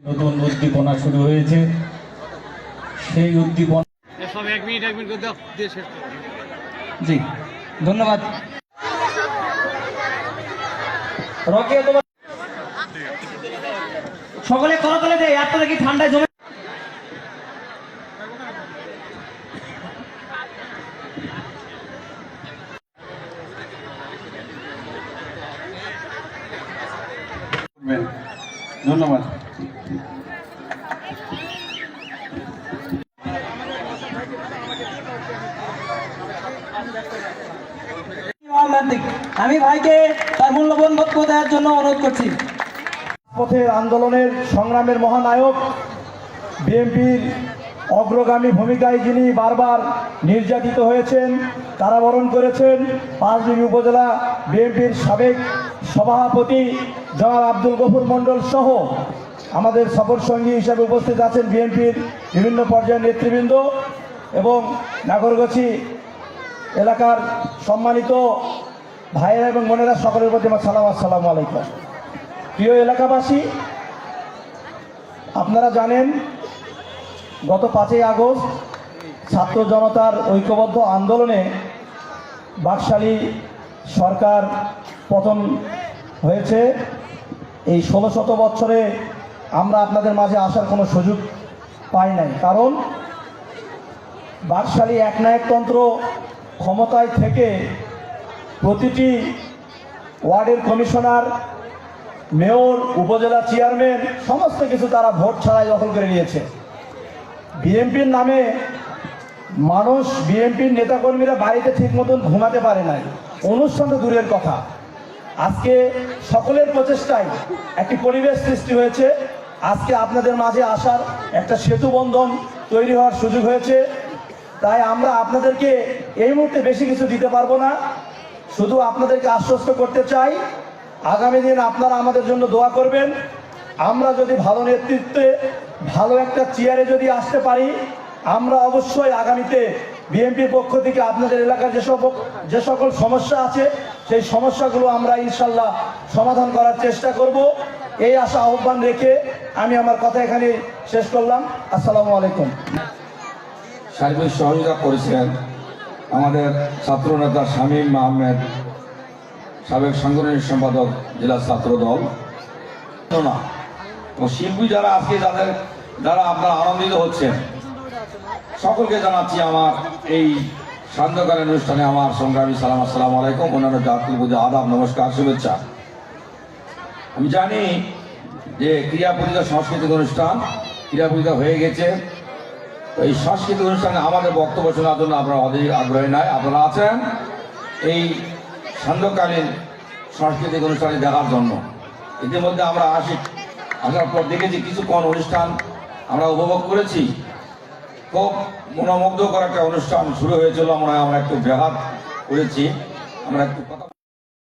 নতুন উদ্দীপনা শুরু হয়েছে, সেই উদ্দীপনা জি ধন্যবাদ। সকলে করতালে দেয়, আপনারা কি ঠান্ডায় জমে ধন্যবাদ। আমি ভাইকে তার মূল্যবান বক্তব্য দেওয়ার জন্য অনুরোধ করছি। পথের আন্দোলনের সংগ্রামের মহানায়ক, বিএনপির অগ্রগামী ভূমিকায় যিনি বারবার নির্যাতিত হয়েছেন, কারাবরণ করেছেন, পাঁচবিবি উপজেলা বিএনপির সাবেক সভাপতি জনাব আব্দুল গফুর মণ্ডল সহ আমাদের সফর সঙ্গী হিসাবে উপস্থিত আছেন বিএনপির বিভিন্ন পর্যায়ের নেতৃবৃন্দ এবং নাগরগাছি এলাকার সম্মানিত ভাইয়েরা এবং বোনেরা, সকলের প্রতি আমার সালাম, আসসালামু আলাইকুম। প্রিয় এলাকাবাসী, আপনারা জানেন গত 5ই আগস্ট ছাত্র জনতার ঐক্যবদ্ধ আন্দোলনে বাকশালী সরকার পতন হয়েছে। এই 16শত বছরে আমরা আপনাদের মাঝে আসার কোনো সুযোগ পাই নাই, কারণ বাকশালী একনায়কতন্ত্র ক্ষমতায় থেকে প্রতিটি ওয়ার্ডের কমিশনার, মেয়র, উপজেলা চেয়ারম্যান সমস্ত কিছু তারা ভোট ছাড়াই দখল করে নিয়েছে। বিএনপির নামে মানুষ, বিএনপির নেতাকর্মীরা বাড়িতে ঠিক মতন ঘুমাতে পারে নাই, অনুষ্ঠান তো দূরের কথা। আজকে সকলের প্রচেষ্টায় একটি পরিবেশ সৃষ্টি হয়েছে, আজকে আপনাদের মাঝে আসার একটা সেতু বন্ধন তৈরি হওয়ার সুযোগ হয়েছে। তাই আমরা আপনাদেরকে এই মুহূর্তে বেশি কিছু দিতে পারবো না, শুধু আপনাদেরকে আশ্বস্ত করতে চাই আগামী দিন আপনারা আমাদের জন্য দোয়া করবেন। আমরা যদি ভালো নেতৃত্বে, ভালো একটা চেয়ারে যদি আসতে পারি, আমরা অবশ্যই আগামীতে বিএনপির পক্ষ থেকে আপনাদের এলাকার যে সকল সমস্যা আছে সেই সমস্যাগুলো আমরা ইনশাল্লাহ সমাধান করার চেষ্টা করব। এই আশা আহ্বান রেখে আমি আমার কথা এখানে শেষ করলাম। আসসালামু আলাইকুম। সার্বিক সহযোগিতা করেছিলেন আমাদের ছাত্র নেতা শামীম আহমেদ, সাবেক সাংগঠনিক সম্পাদক জেলা ছাত্র দল না, ও শিল্পী যারা আজকে যারা আপনারা আনন্দিত হচ্ছেন, সকলকে জানাচ্ছি আমার এই সান্ধ্যকালীন অনুষ্ঠানে আমার সংগ্রামী সালাম, আসসালামু আলাইকুম। অন্যান্য জাতীয় পূজা আদাব, নমস্কার, শুভেচ্ছা। আমি জানি যে ক্রীড়া প্রতিযোগিতা সাংস্কৃতিক অনুষ্ঠান, ক্রীড়া প্রতিযোগিতা হয়ে গেছে। এই সাংস্কৃতিক অনুষ্ঠানে আমাদের বক্তব্য শোনার জন্য আপনারা অধিক আগ্রহী নয়, আপনারা আছেন এই সান্ধ্যকালীন সাংস্কৃতিক অনুষ্ঠানে দেখার জন্য। ইতিমধ্যে আমরা আসার পর দেখেছি কিছুক্ষণ অনুষ্ঠান আমরা উপভোগ করেছি, খুব মনোমুগ্ধকর একটা অনুষ্ঠান শুরু হয়েছিল। আমরা একটু ব্যাঘাত করেছি, আমরা একটু কথা